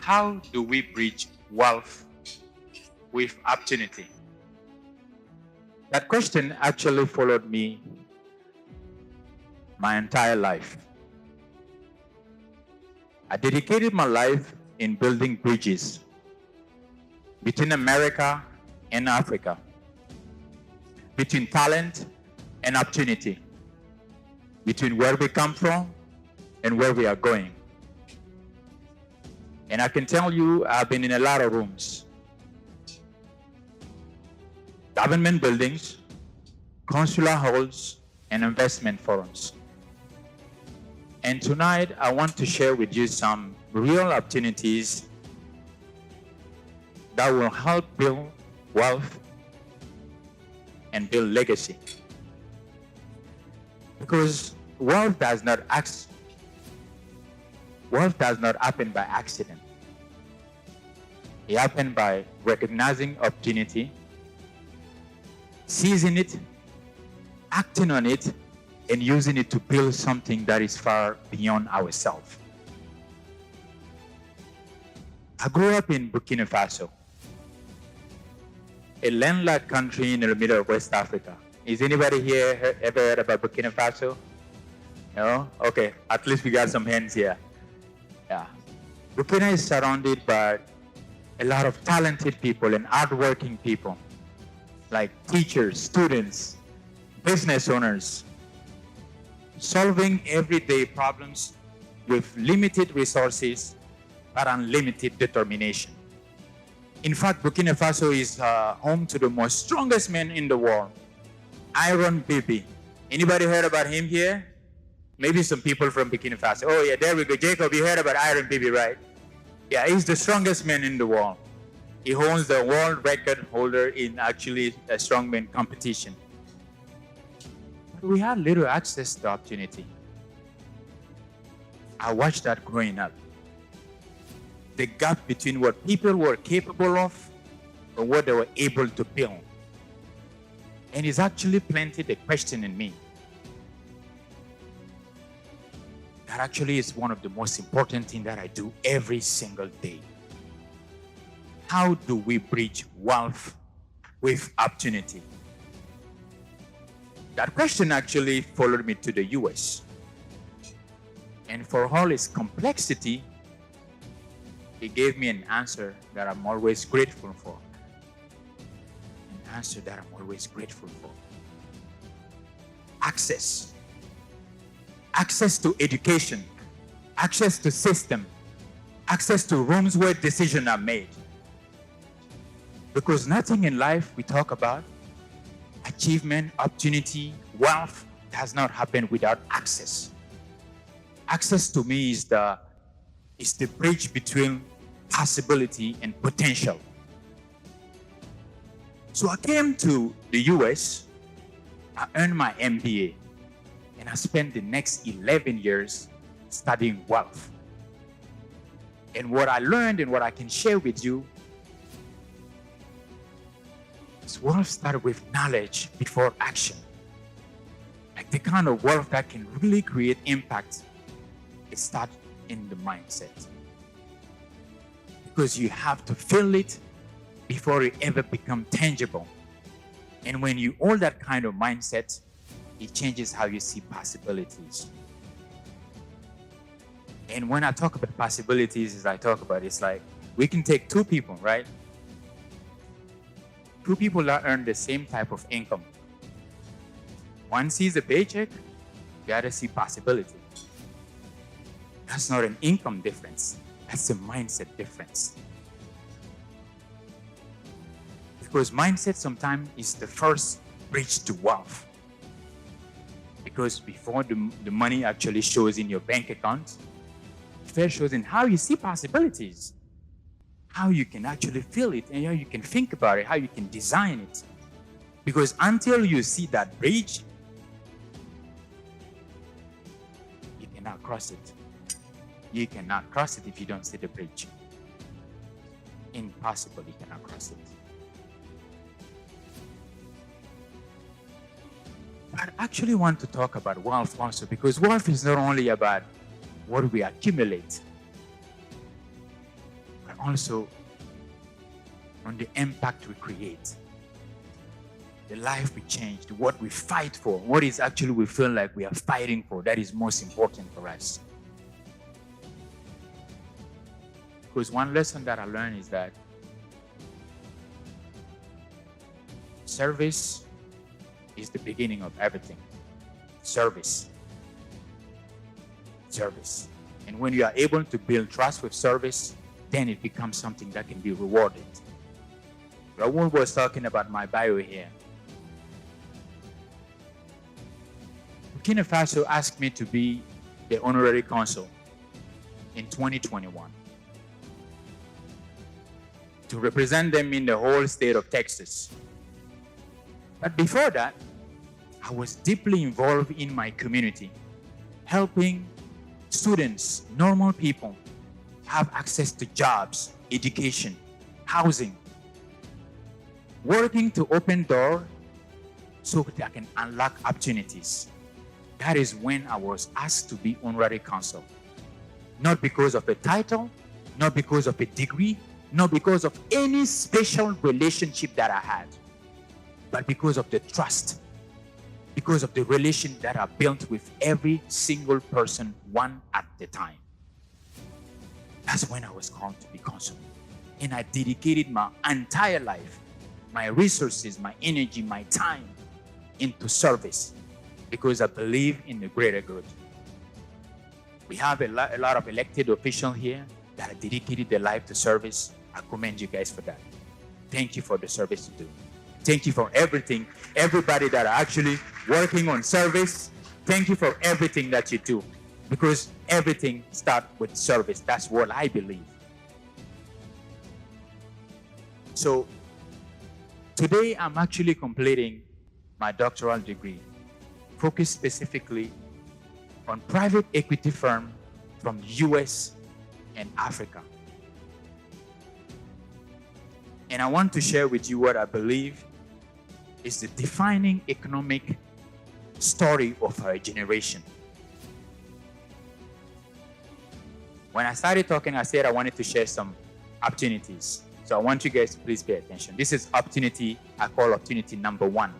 How do we bridge wealth with opportunity? That question actually followed me my entire life. I dedicated my life in building bridges between America and Africa, between talent and opportunity, between where we come from and where we are going. And I can tell you, I've been in a lot of rooms, government buildings, consular halls, and investment forums. And tonight, I want to share with you some real opportunities that will help build wealth and build legacy. Because wealth does not happen by accident. It happens by recognizing opportunity, seizing it, acting on it, and using it to build something that is far beyond ourselves. I grew up in Burkina Faso, a landlocked country in the middle of West Africa. Is anybody here ever heard about Burkina Faso? No? Okay, at least we got some hands here. Yeah. Burkina is surrounded by a lot of talented people and hardworking people, like teachers, students, business owners, solving everyday problems with limited resources but unlimited determination. In fact, Burkina Faso is home to the most strongest man in the world, Iron Bibi. Anybody heard about him here? Maybe some people from Burkina Faso. Oh yeah, there we go. Jacob, you heard about Iron Bibi, right? Yeah, he's the strongest man in the world. He holds the world record holder in actually a strongman competition. But we had little access to opportunity. I watched that growing up. The gap between what people were capable of and what they were able to build. And it's actually planted a question in me. That actually is one of the most important things that I do every single day. How do we bridge wealth with opportunity? That question actually followed me to the US. And for all its complexity, it gave me an answer that I'm always grateful for. An answer that I'm always grateful for. Access. Access to education, access to system, access to rooms where decisions are made. Because nothing in life we talk about, achievement, opportunity, wealth, does not happen without access. Access to me is the bridge between possibility and potential. So I came to the US, I earned my MBA. And I spent the next 11 years studying wealth. And what I learned and what I can share with you is wealth started with knowledge before action. Like the kind of wealth that can really create impact, it starts in the mindset. Because you have to feel it before it ever becomes tangible. And when you hold that kind of mindset, it changes how you see possibilities. And when I talk about possibilities, it's like we can take two people, right? Two people that earn the same type of income. One sees a paycheck, the other sees possibility. That's not an income difference. That's a mindset difference. Because mindset sometimes is the first bridge to wealth. Because before the money actually shows in your bank account, it first shows in how you see possibilities, how you can actually feel it, and how you can think about it, how you can design it. Because until you see that bridge, you cannot cross it. You cannot cross it if you don't see the bridge. Impossible, you cannot cross it. I actually want to talk about wealth also, because wealth is not only about what we accumulate. but also on the impact we create, the life we change, what we fight for, what is actually we feel like we are fighting for, that is most important for us. Because one lesson that I learned is that service is the beginning of everything. Service. Service. And when you are able to build trust with service, then it becomes something that can be rewarded. Raul was talking about my bio here. Burkina Faso asked me to be the honorary consul in 2021 to represent them in the whole state of Texas. But before that, I was deeply involved in my community, helping students, normal people, have access to jobs, education, housing, working to open doors so that I can unlock opportunities. That is when I was asked to be honorary consul. Not because of a title, not because of a degree, not because of any special relationship that I had, but because of the trust, because of the relation that I built with every single person, one at a time. That's when I was called to be consul. And I dedicated my entire life, my resources, my energy, my time into service because I believe in the greater good. We have a lot of elected officials here that have dedicated their life to service. I commend you guys for that. Thank you for the service you do. Thank you for everything. Everybody that are actually working on service, thank you for everything that you do. Because everything starts with service. That's what I believe. So today I'm actually completing my doctoral degree, focused specifically on private equity firm from the US and Africa. And I want to share with you what I believe is the defining economic story of our generation. When I started talking, I said I wanted to share some opportunities. So I want you guys to please pay attention. This is opportunity, I call opportunity number 1.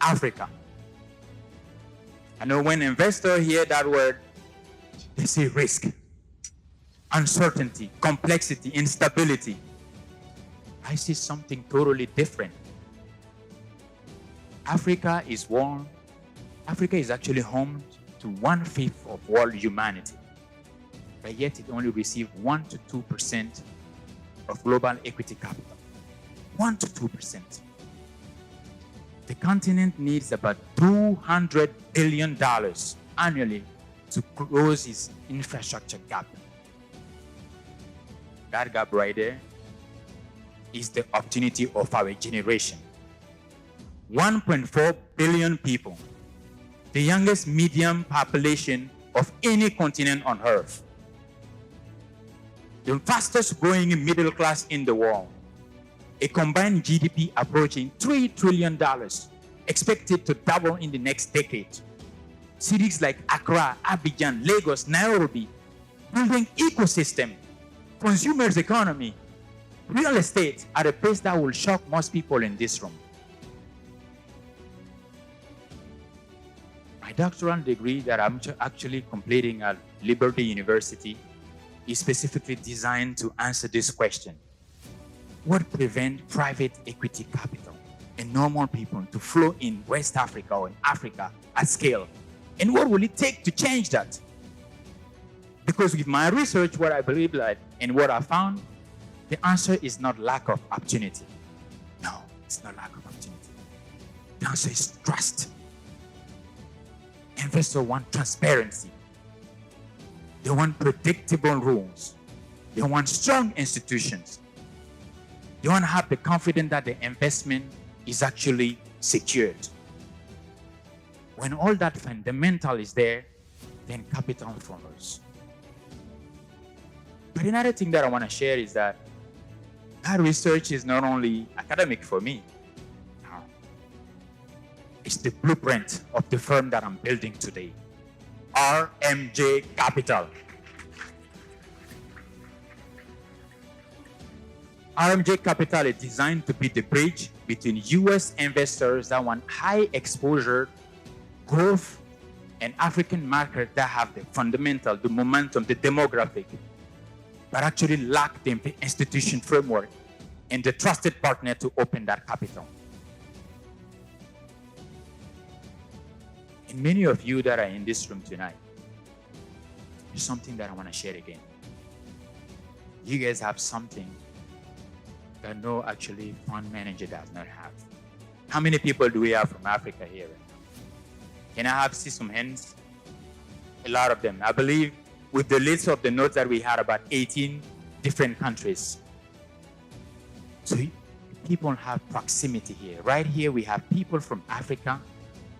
Africa. I know when investors hear that word, they say risk, uncertainty, complexity, instability. I see something totally different. Africa is actually home to 1/5 of world humanity, but yet it only receives 1 to 2% of global equity capital. 1 to 2%. The continent needs about $200 billion annually to close its infrastructure gap. That gap right there is the opportunity of our generation. 1.4 billion people, the youngest median population of any continent on earth. The fastest growing middle class in the world. A combined GDP approaching $3 trillion, expected to double in the next decade. Cities like Accra, Abidjan, Lagos, Nairobi, building ecosystem, consumers economy, real estate at a pace that will shock most people in this room. My doctoral degree that I'm actually completing at Liberty University is specifically designed to answer this question. What prevents private equity capital and normal people to flow in West Africa or in Africa at scale? And what will it take to change that? Because with my research, what I believe that and what I found, the answer is not lack of opportunity. No, it's not lack of opportunity. The answer is trust. Investors want transparency. They want predictable rules. They want strong institutions. They want to have the confidence that the investment is actually secured. When all that fundamental is there, then capital follows. But another thing that I want to share is that research is not only academic for me. No. It's the blueprint of the firm that I'm building today. RMJ Capital. RMJ Capital is designed to be the bridge between US investors that want high exposure, growth, and African markets that have the fundamental, the momentum, the demographic, but actually lack the institution framework and the trusted partner to open that capital. And many of you that are in this room tonight, there's something that I want to share again. You guys have something that no actually fund manager does not have. How many people do we have from Africa here right now? Can I see some hands? A lot of them. I believe with the list of the notes that we had, about 18 different countries. So people have proximity here. Right here, we have people from Africa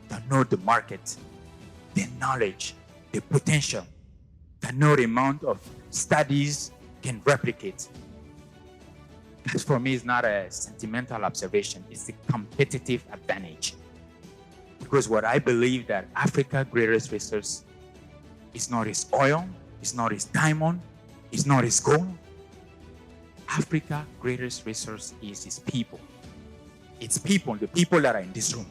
that know the market, the knowledge, the potential, that no amount of studies can replicate. That for me is not a sentimental observation, it's a competitive advantage. Because what I believe that Africa's greatest resource is not its oil, it's not its diamond, it's not its gold. Africa's greatest resource is its people. It's people, the people that are in this room.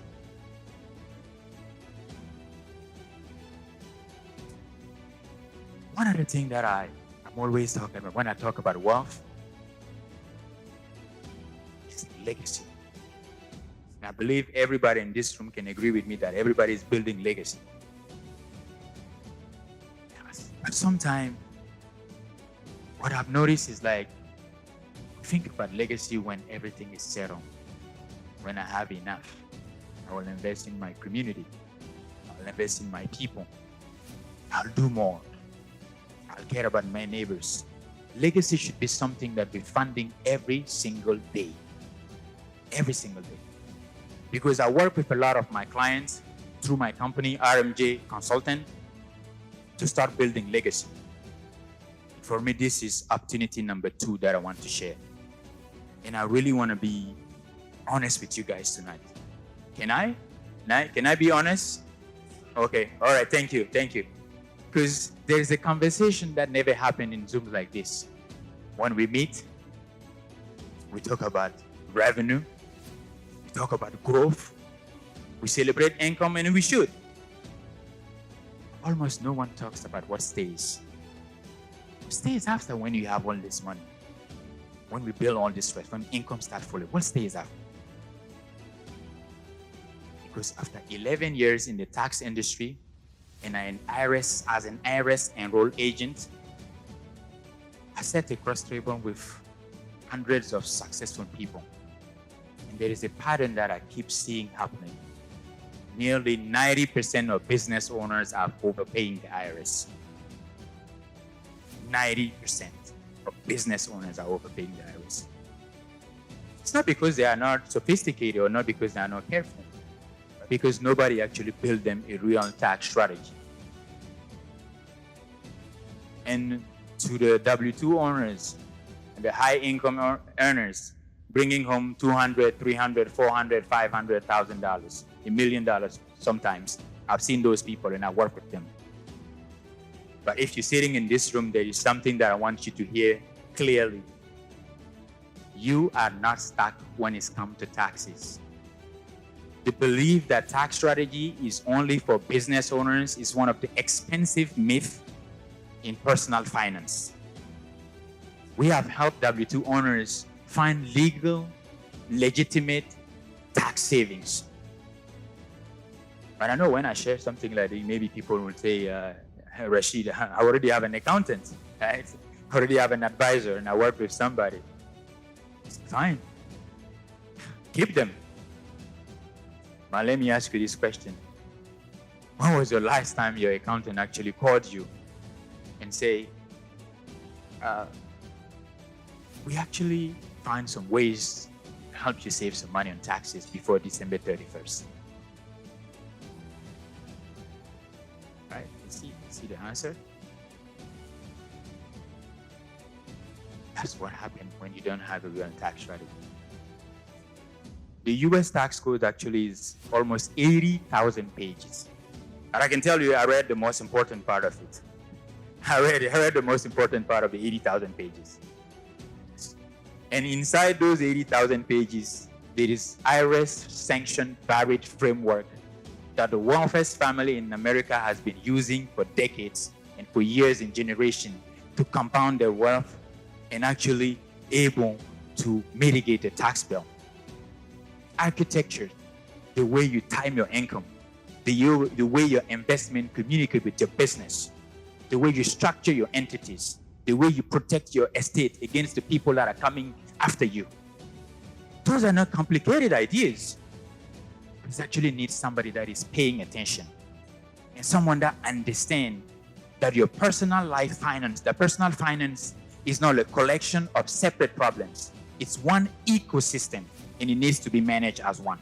One of the things that I'm always talking about when I talk about wealth is legacy. And I believe everybody in this room can agree with me that everybody is building legacy. But sometimes, what I've noticed is like, think about legacy when everything is settled. When I have enough, I will invest in my community. I'll invest in my people. I'll do more. I'll care about my neighbors. Legacy should be something that we're funding every single day. Every single day. Because I work with a lot of my clients through my company, RMJ Consultant, to start building legacy. For me, this is opportunity number 2 that I want to share. And I really want to be honest with you guys tonight. Can I? Can I be honest? Okay. All right. Thank you. Because there's a conversation that never happened in Zoom like this. When we meet, we talk about revenue, we talk about growth, we celebrate income, and we should. Almost no one talks about what stays. What stays after when you have all this money? When we build all this wealth, when income starts falling, what stays after? Because after 11 years in the tax industry, and as an IRS enrolled agent, I sat across the table with hundreds of successful people. And there is a pattern that I keep seeing happening. Nearly 90% of business owners are overpaying the IRS. 90% of business owners are overpaying the IRS. It's not because they are not sophisticated or not because they are not careful, but because nobody actually built them a real tax strategy. And to the W-2 owners and the high income earners, bringing home $200,000, $300,000, $400,000, $500,000, $1 million sometimes. I've seen those people and I work with them. But if you're sitting in this room, there is something that I want you to hear clearly. You are not stuck when it's come to taxes. The belief that tax strategy is only for business owners is one of the expensive myths in personal finance. We have helped W-2 owners find legal, legitimate tax savings. But I know when I share something like this, maybe people will say, Rashid, I already have an accountant, right? I already have an advisor and I work with somebody. It's fine. Keep them. But let me ask you this question. When was the last time your accountant actually called you and say, we actually find some ways to help you save some money on taxes before December 31st? Right? See the answer? That's what happens when you don't have a real tax strategy. The US tax code actually is almost 80,000 pages. And I can tell you, I read the most important part of it. I read the most important part of the 80,000 pages. And inside those 80,000 pages, there is IRS-sanctioned Barrett framework that the wealthiest family in America has been using for decades and for years and generations to compound their wealth and actually able to mitigate the tax bill. Architecture, the way you time your income, the way your investment communicate with your business, the way you structure your entities, the way you protect your estate against the people that are coming after you. Those are not complicated ideas. It actually needs somebody that is paying attention and someone that understands that your personal life finance, the personal finance is not a collection of separate problems. It's one ecosystem and it needs to be managed as one.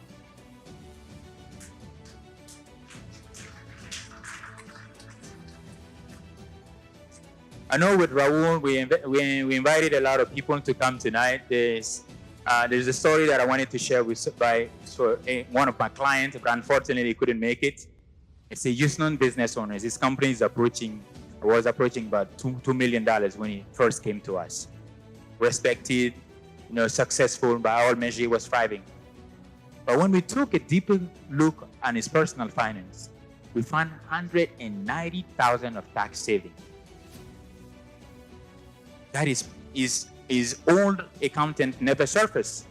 I know with Raul, we invited a lot of people to come tonight. There's a story that I wanted to share with one of my clients, but unfortunately he couldn't make it. It's a Houston business owner. His company was approaching about $2 million when he first came to us. Respected, successful, by all measures, he was thriving. But when we took a deeper look on his personal finance, we found $190,000 of tax savings. That is his old accountant never surfaced.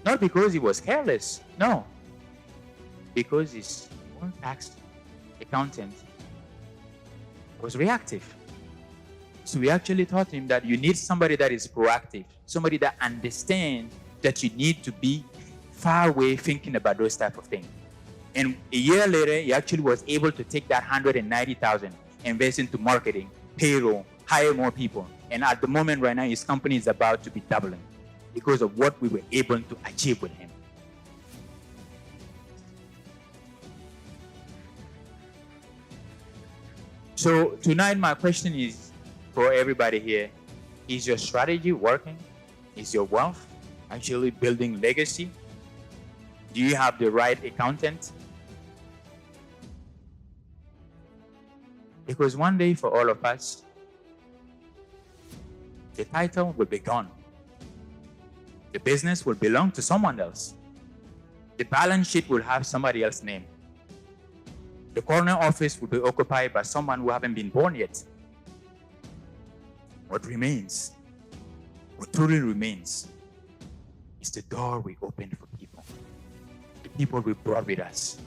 Not because he was careless, no. Because his own tax accountant was reactive. So we actually taught him that you need somebody that is proactive, somebody that understands that you need to be far away thinking about those type of things. And a year later, he actually was able to take that $190,000, invest into marketing, payroll, hire more people. And at the moment right now, his company is about to be doubling because of what we were able to achieve with him. So tonight, my question is for everybody here, is your strategy working? Is your wealth actually building legacy? Do you have the right accountant? Because one day for all of us, the title will be gone. The business will belong to someone else. The balance sheet will have somebody else's name. The corner office will be occupied by someone who haven't been born yet. What remains, what truly remains, is the door we opened for people. The people we brought with us.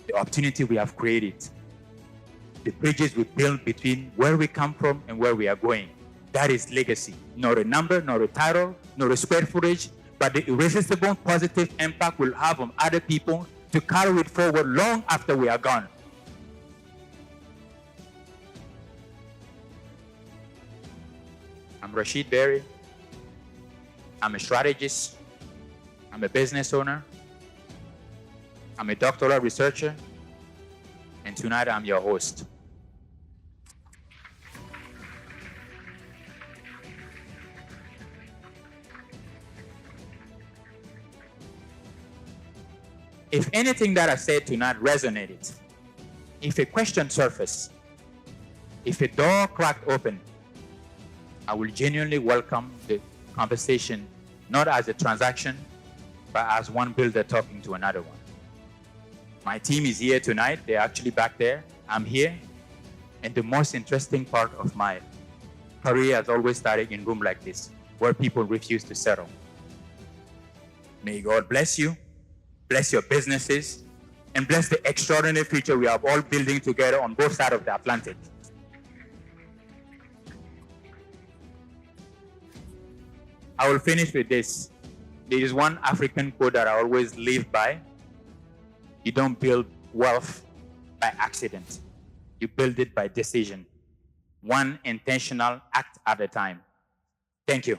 The opportunity we have created. The bridges we built between where we come from and where we are going. That is legacy. Not a number, not a title, not a square footage, but the irresistible positive impact we'll have on other people to carry it forward long after we are gone. I'm Rashid Berry. I'm a strategist. I'm a business owner. I'm a doctoral researcher. And tonight I'm your host. If anything that I said tonight resonated, if a question surfaced, if a door cracked open, I will genuinely welcome the conversation, not as a transaction, but as one builder talking to another one. My team is here tonight. They're actually back there. I'm here. And the most interesting part of my career has always started in rooms like this, where people refuse to settle. May God bless you, bless your businesses, and bless the extraordinary future we are all building together on both sides of the Atlantic. I will finish with this. There is one African quote that I always live by. You don't build wealth by accident. You build it by decision. One intentional act at a time. Thank you.